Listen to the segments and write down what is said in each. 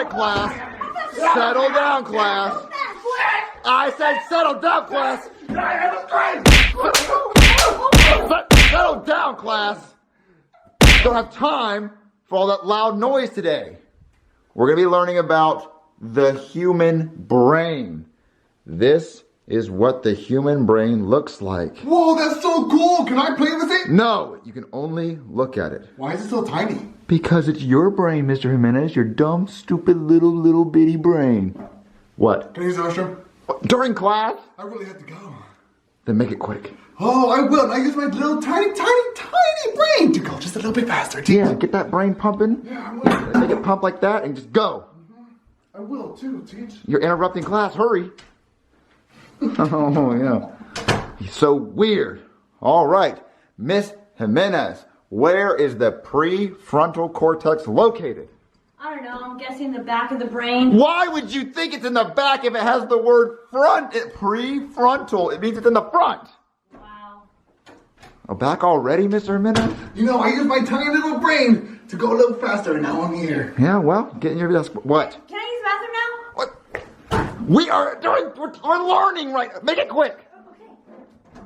right, class. Settle down, class. I said settle down, class. Settle down, class. Don't have time for all that loud noise today. We're going to be learning about the human brain. This is what the human brain looks like. Whoa, that's so cool. Can I play with it? No, you can only look at it. Why is it so tiny? Because it's your brain, Mr. Jimenez. Your dumb, stupid, little bitty brain. What? Can I use the restroom? During class? I really have to go. Then make it quick. Oh, I will. And I use my little tiny brain to go just a little bit faster. Yeah, get that brain pumping. Yeah, I will. Make it pump like that and just go. I will too, Teach. You're interrupting class. Hurry. Oh, yeah. He's so weird. All right. Miss Jimenez, where is the prefrontal cortex located? I don't know, I'm guessing the back of the brain. Why would you think it's in the back if it has the word front? Prefrontal. It means it's in the front. Wow. Oh, back already, Mr. Jimenez? You know, I use my tiny little brain to go a little faster, and now I'm here. Yeah, well, get in your desk. What? Can I use the bathroom now? What? We're learning right now. Make it quick. Okay.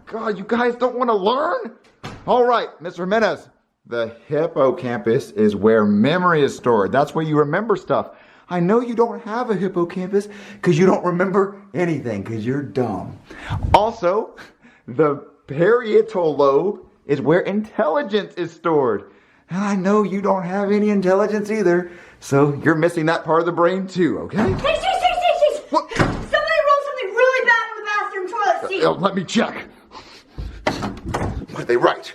God, you guys don't want to learn? All right, Mr. Jimenez. The hippocampus is where memory is stored. That's where you remember stuff. I know you don't have a hippocampus because you don't remember anything because you're dumb. Also, the parietal lobe is where intelligence is stored. And I know you don't have any intelligence either, so you're missing that part of the brain too, okay? Hey, What? somebody rolled something really bad in the bathroom toilet seat. Let me check. What did they write?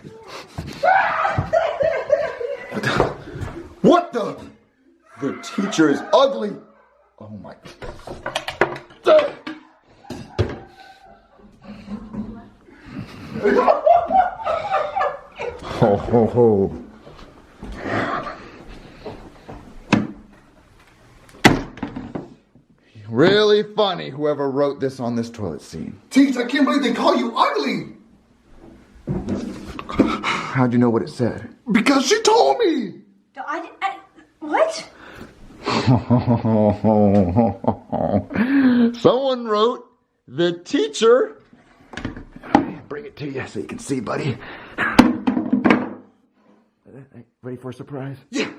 What the? The teacher is ugly. Oh my. Ho ho ho. Really funny, whoever wrote this on this toilet seat. Teach, I can't believe they call you ugly. How'd you know what it said? Because she told me. What? Someone wrote, the teacher. Bring it to you so you can see, buddy. Ready for a surprise? Yeah.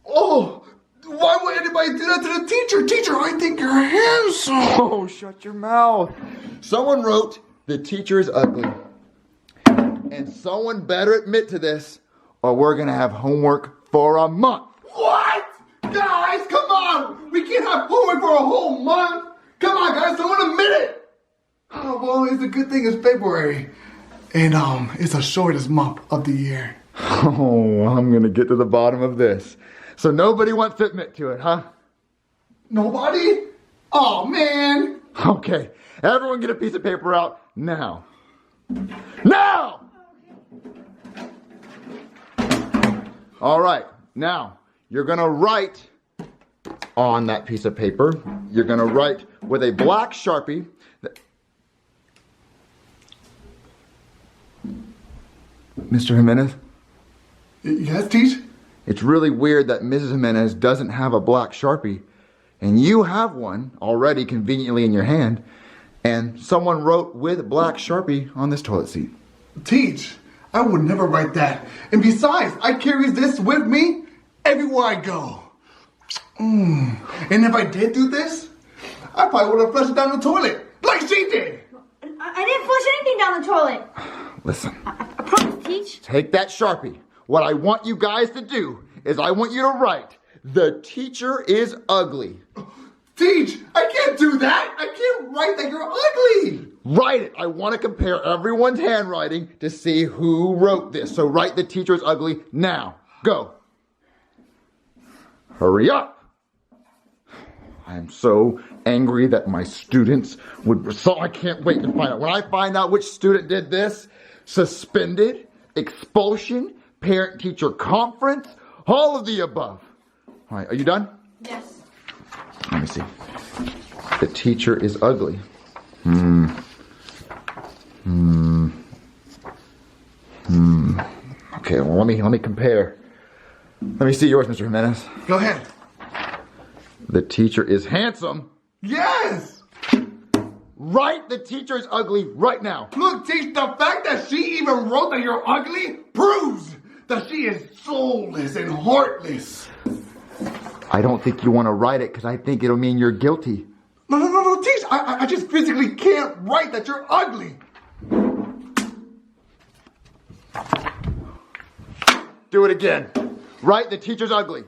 Oh, why would anybody do that to the teacher? Teacher, I think you're handsome. Oh, shut your mouth. Someone wrote, the teacher is ugly. And someone better admit to this, or we're going to have homework for a month. What? Guys, come on. We can't have homework for a whole month. Come on, guys, someone admit it. Oh, well, it's a good thing it's February. And it's the shortest month of the year. Oh, I'm going to get to the bottom of this. So nobody wants to admit to it, huh? Nobody? Oh, man. Okay, everyone get a piece of paper out now. Now! All right, now you're going to write on that piece of paper. You're going to write with a black Sharpie. Mr. Jimenez? Yes, Teach? It's really weird that Mrs. Jimenez doesn't have a black Sharpie, and you have one already conveniently in your hand, and someone wrote with black Sharpie on this toilet seat. Teach, I would never write that. And besides, I carry this with me everywhere I go. And if I did do this, I probably would have flushed it down the toilet, like she did. I didn't flush anything down the toilet. Listen. I promise, Teach. Take that Sharpie. What I want you guys to do is I want you to write, the teacher is ugly. Teach, I can't do that. I can't write that you're ugly. Write it. I want to compare everyone's handwriting to see who wrote this. So write the teacher is ugly now. Go. Hurry up. I am so angry that my students would, so I can't wait to find out. When I find out which student did this, suspended, expulsion, parent-teacher conference, all of the above. All right, are you done? Yes. Let me see. The teacher is ugly. Okay, well, let me compare. Let me see yours, Mr. Jimenez. Go ahead. The teacher is handsome. Yes! Right? The teacher is ugly right now. Look, Teach, the fact that she even wrote that you're ugly proves that she is soulless and heartless. I don't think you want to write it because I think it'll mean you're guilty. No, Teach, I just physically can't write that you're ugly. Do it again. Right? The teacher's ugly.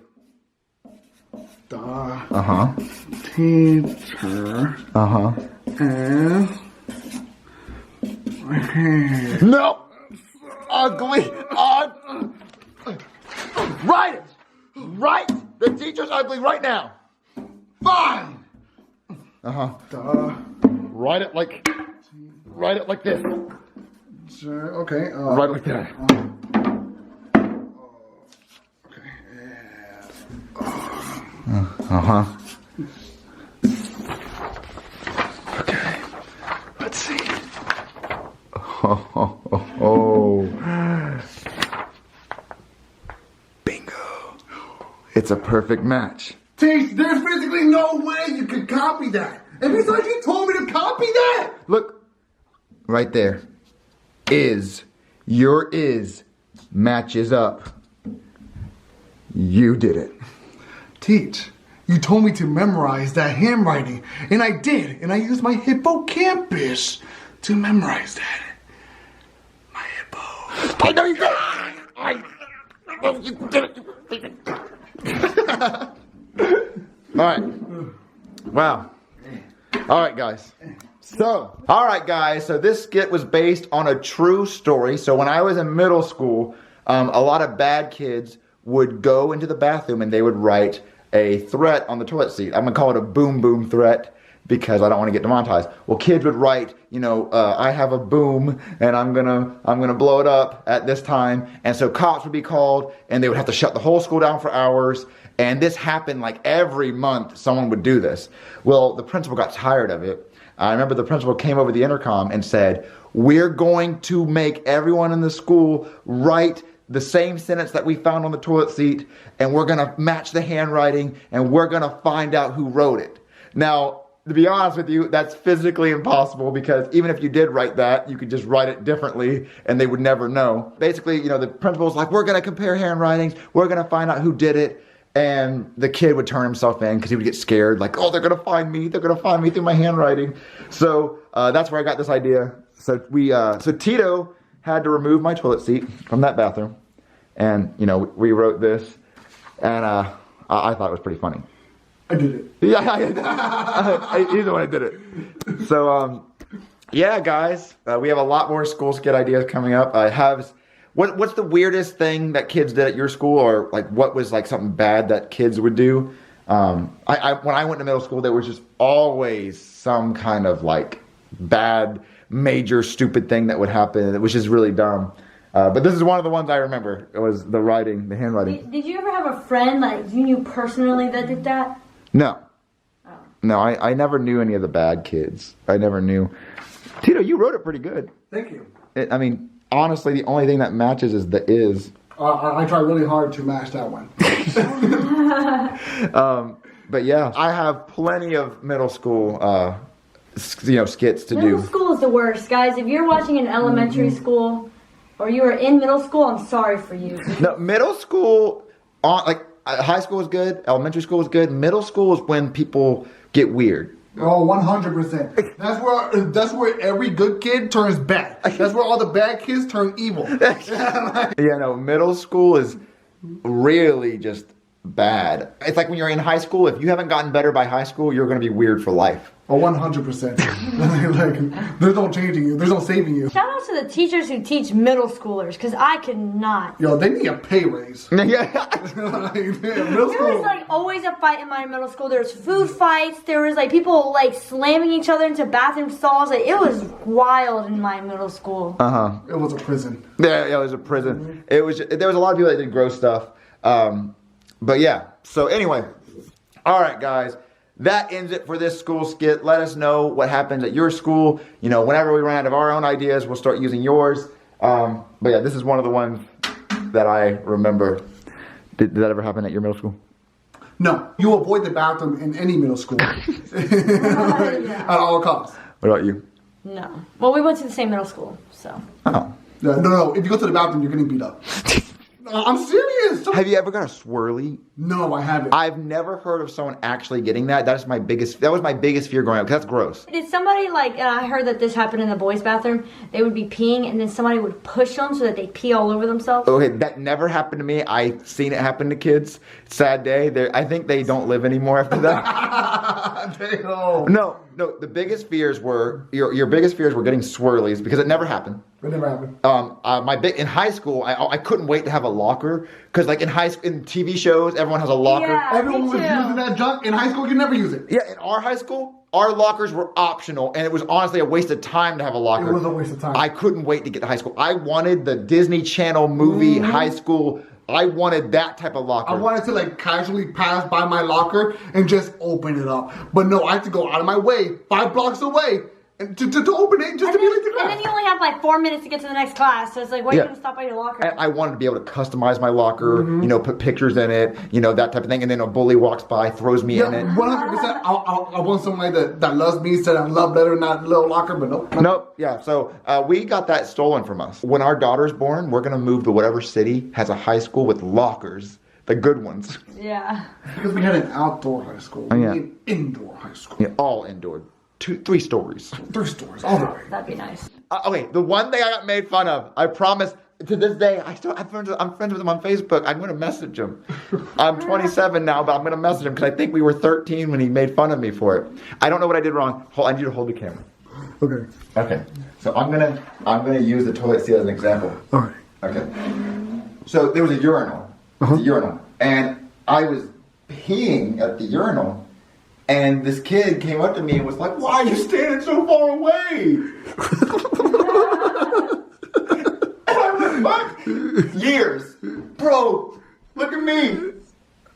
The Uh-huh. teacher Uh-huh. is... No! Ugly! Write it! Right! The teacher's ugly right now! Fine! Uh-huh. The Write it like this. teacher... Okay, Write it like that. Uh-huh. Okay. Let's see. Oh. Bingo. It's a perfect match. Teach, there's physically no way you could copy that. And besides, you told me to copy that. Look. Right there. Your is matches up. You did it. Teach, you told me to memorize that handwriting, and I did, and I used my hippocampus to memorize that. My hippo. I know you did it! All right. Wow. All right, guys. So this skit was based on a true story. So when I was in middle school, a lot of bad kids would go into the bathroom and they would write a threat on the toilet seat. I'm gonna call it a boom boom threat because I don't want to get demonetized. Well, kids would write, I have a boom and I'm gonna blow it up at this time. And so cops would be called and they would have to shut the whole school down for hours. And this happened like every month someone would do this. Well, the principal got tired of it. I remember the principal came over the intercom and said, we're going to make everyone in the school write the same sentence that we found on the toilet seat, and we're gonna match the handwriting, and we're gonna find out who wrote it. Now, to be honest with you, that's physically impossible because even if you did write that, you could just write it differently and they would never know. Basically, the principal's like, we're gonna compare handwritings, we're gonna find out who did it, and the kid would turn himself in because he would get scared, like, oh, they're gonna find me through my handwriting. So that's where I got this idea. So Tito had to remove my toilet seat from that bathroom. And, we wrote this. And I thought it was pretty funny. I did it. Yeah, he's the one who did it. So, yeah, guys, we have a lot more school skit ideas coming up. What's the weirdest thing that kids did at your school? Or, like, what was, like, something bad that kids would do? When I went to middle school, there was just always some kind of, like, bad, major, stupid thing that would happen. It was just really dumb. But this is one of the ones I remember. It was the handwriting. Did you ever have a friend, like, you knew personally that did that? No. Oh. No, I never knew any of the bad kids. I never knew. Tito, you wrote it pretty good. Thank you. Honestly, the only thing that matches is the is. I try really hard to match that one. But yeah, I have plenty of middle school, skits to do. Middle school is the worst, guys. If you're watching an elementary school or you are in middle school, I'm sorry for you. No, middle school, high school is good, elementary school is good. Middle school is when people get weird. Oh, 100%. That's where every good kid turns bad. That's where all the bad kids turn evil. Middle school is really just bad. It's like when you're in high school, if you haven't gotten better by high school, you're going to be weird for life. Oh, 100%. There's no changing you. There's no saving you. Shout out to the teachers who teach middle schoolers, because I could not. Yo, they need a pay raise. Middle There was school. like always a fight in my middle school. There was food fights. There was like people like slamming each other into bathroom stalls. Like, it was wild in my middle school. It was a prison. Yeah, it was a prison. There was a lot of people that did gross stuff. But yeah. So anyway, all right, guys. That ends it for this school skit. Let us know what happens at your school. Whenever we run out of our own ideas, we'll start using yours. But yeah, this is one of the ones that I remember Did that ever happen at your middle school? No, you avoid the bathroom in any middle school at all costs. What about you? No. Well, we went to the same middle school, so. Oh. No. If you go to the bathroom, you're getting beat up. No, I'm serious. Have you ever got a swirly? No, I haven't. I've never heard of someone actually getting that. That was my biggest fear growing up, 'cause that's gross. Did somebody I heard that this happened in the boys' bathroom, they would be peeing and then somebody would push them so that they pee all over themselves? Okay, that never happened to me. I've seen it happen to kids. Sad day. I think they don't live anymore after that. No, the biggest fears were, your biggest fears were getting swirlies because it never happened. It never happened. In high school, I couldn't wait to have a locker because like in TV shows, everyone has a locker. Yeah, Everyone me was too. using that junk. In high school, you could never use it. Yeah, in our high school, our lockers were optional, and it was honestly a waste of time to have a locker. It was a waste of time. I couldn't wait to get to high school. I wanted the Disney Channel movie high school. I wanted that type of locker. I wanted to like casually pass by my locker and just open it up. But no, I had to go out of my way, 5 blocks away, and to open it just to be like the And then you only have like 4 minutes to get to the next class, so it's like, why are you going to stop by your locker? I wanted to be able to customize my locker, put pictures in it, that type of thing. And then a bully walks by, throws me in it. 100%. I want somebody that loves me, said a love letter in that little locker, but nope. Nope. Yeah. So we got that stolen from us. When our daughter's born, we're going to move to whatever city has a high school with lockers, the good ones. Yeah. Because we had an outdoor high school. Oh, yeah. We had an indoor high school. Yeah, all indoor. 3 stories. 3 stories, all the way. That'd be nice. Okay, the one thing I got made fun of, I promise, to this day, I'm friends with him on Facebook. I'm going to message him. I'm 27 now, but I'm going to message him because I think we were 13 when he made fun of me for it. I don't know what I did wrong. I need you to hold the camera. Okay. Okay. So I'm gonna use the toilet seat as an example. All right. Okay. So there was a urinal. The urinal, and I was peeing at the urinal. And this kid came up to me and was like, "Why are you standing so far away?" And I was like, "Years, bro, look at me.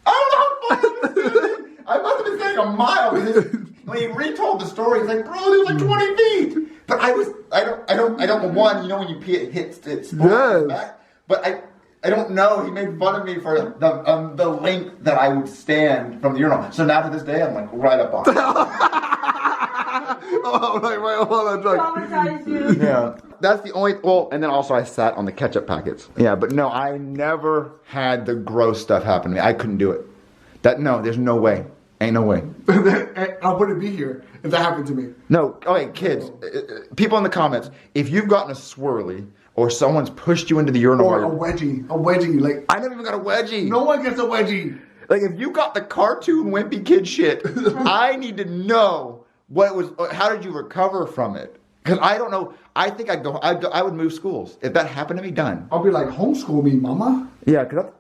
I don't know how far I was standing. I must have been standing a mile." Because when he retold the story, he's like, "Bro, it was like 20 feet." But I don't. One, when you pee, it hits its back. But I don't know. He made fun of me for the length that I would stand from the urinal. So now to this day, I'm like right up on it. Right on that drug. Traumatize you. Yeah. That's the only, and then also I sat on the ketchup packets. Yeah, but no, I never had the gross stuff happen to me. I couldn't do it. There's no way. Ain't no way. I wouldn't be here if that happened to me. No, okay, kids, people in the comments, if you've gotten a swirly, or someone's pushed you into the urinal. Or a wedgie. Like I never even got a wedgie. No one gets a wedgie. Like if you got the cartoon wimpy kid shit, I need to know what it was. How did you recover from it? Because I don't know. I think I would move schools if that happened to me. Done. I'll be like, homeschool me, mama. Yeah, because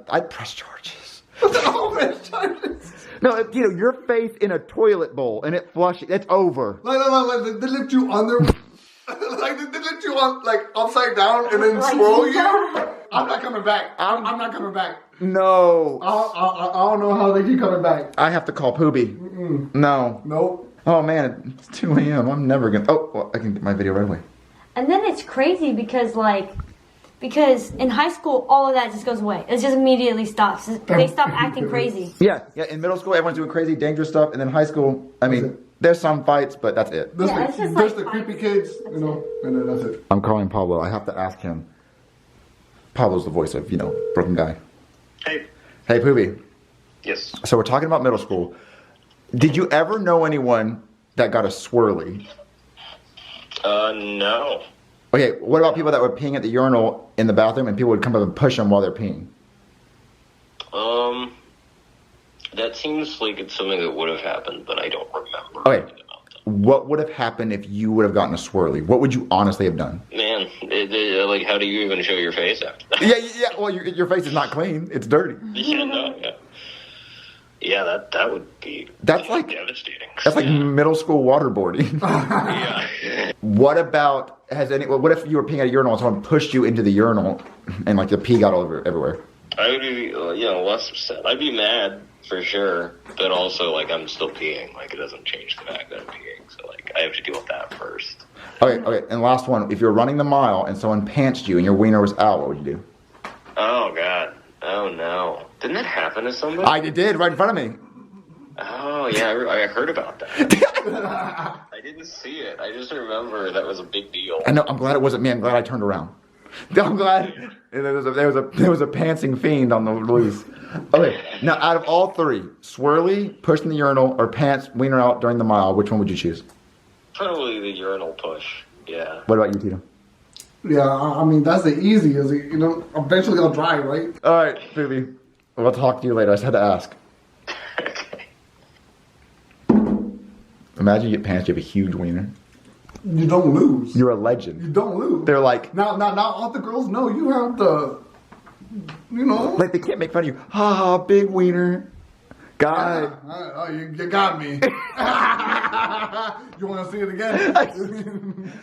I'd press charges. I'll press charges. No, your face in a toilet bowl and it flushes. It's over. Like they lift you under. Like they lift you on upside down and then swirl you. I'm not coming back. I'm not coming back. No. I don't know how they keep coming back. I have to call Poobie. No. Nope. Oh man, it's 2 a.m. I'm never gonna. Oh, well, I can get my video right away. And then it's crazy because in high school all of that just goes away. It just immediately stops. They stop acting crazy. Yeah. In middle school, everyone's doing crazy, dangerous stuff, and then high school, there's some fights, but that's it. It's just There's the creepy kids, and then that's it. I'm calling Pablo. I have to ask him. Pablo's the voice of, broken guy. Hey. Hey, Poobie. Yes. So we're talking about middle school. Did you ever know anyone that got a swirly? No. Okay, what about people that were peeing at the urinal in the bathroom and people would come up and push them while they're peeing? That seems like it's something that would have happened, but I don't remember. Okay. What would have happened if you would have gotten a swirly? What would you honestly have done? Man, how do you even show your face after that? Yeah. Well, your face is not clean. It's dirty. Yeah, that would be devastating. That's like middle school waterboarding. Yeah. What if you were peeing at a urinal and someone pushed you into the urinal and the pee got all everywhere? I would be, less upset. I'd be mad for sure, but also I'm still peeing. It doesn't change the fact that I'm peeing, so I have to deal with that first. Okay. And last one, if you're running the mile and someone pantsed you and your wiener was out, what would you do? Oh God. Oh no! Didn't that happen to somebody? I did right in front of me. Oh yeah, I heard about that. I didn't see it. I just remember that was a big deal. I know. I'm glad it wasn't me. I'm glad I turned around. I'm glad there was a pantsing fiend on the loose. Okay, now out of all three, swirly, push in the urinal, or pants wiener out during the mile, which one would you choose? Probably the urinal push. Yeah. What about you, Tito? Yeah, I mean, that's the easiest. You know, eventually I'll dry, right? All right, Phoebe. We'll talk to you later. I just had to ask. Okay. Imagine you get pants, you have a huge wiener. You don't lose. You're a legend. You don't lose. They're like, Now, all the girls know you have the, you know. like they can't make fun of you. Ha ha, big wiener. Guy. You got me. You want to see it again?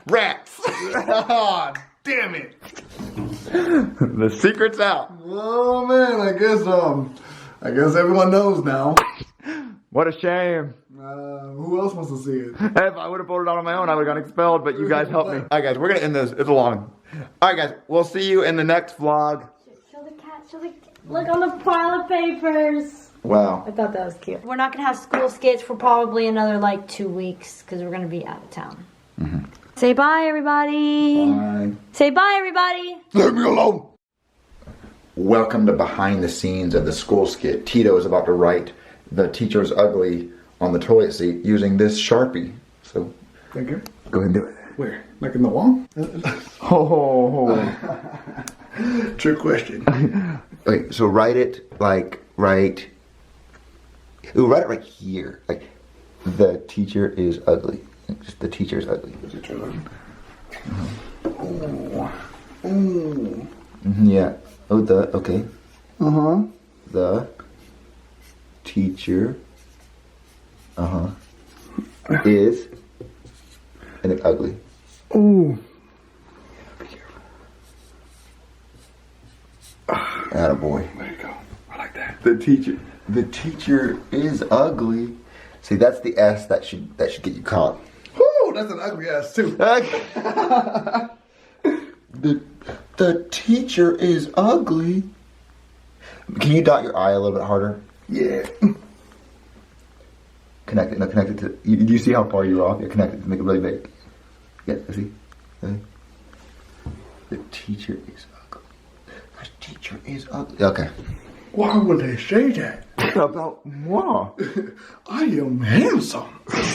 Rats. Oh, damn it. The secret's out. Oh man, I guess everyone knows now. What a shame. Who else wants to see it? If I would have pulled it out on my own, I would have gotten expelled, but you guys helped me. All right, guys, we're going to end this. It's a long one. All right, guys, we'll see you in the next vlog. Show the cat, show the cat. Look on the pile of papers. Wow. I thought that was cute. We're not going to have school skates for probably another like 2 weeks because we're going to be out of town. Mm-hmm. Say bye, everybody. Bye. Say bye, everybody. Leave me alone. Welcome to behind the scenes of the school skit. Tito is about to write "The Teacher's Ugly" on the toilet seat using this Sharpie. So, Thank you. go ahead and do it. Where? Like in the wall? Oh. Trick question. Okay, so write it like right. Ooh, write it right here. Like, the teacher is ugly. Just the teacher is ugly. Yeah. Oh, okay. The teacher. Is. And then ugly. Ooh. Be careful. Attaboy. There you go. I like that. The teacher is ugly. See, that's the S that should get you caught. Ooh, that's an ugly ass too. The teacher is ugly. Can you dot your I a little bit harder? Yeah. Connect it to. Do you see how far you're off? Yeah, connect it to make it really big. Yeah, see? The teacher is ugly. The teacher is ugly. Okay. Why would they say that? About moi. I am handsome.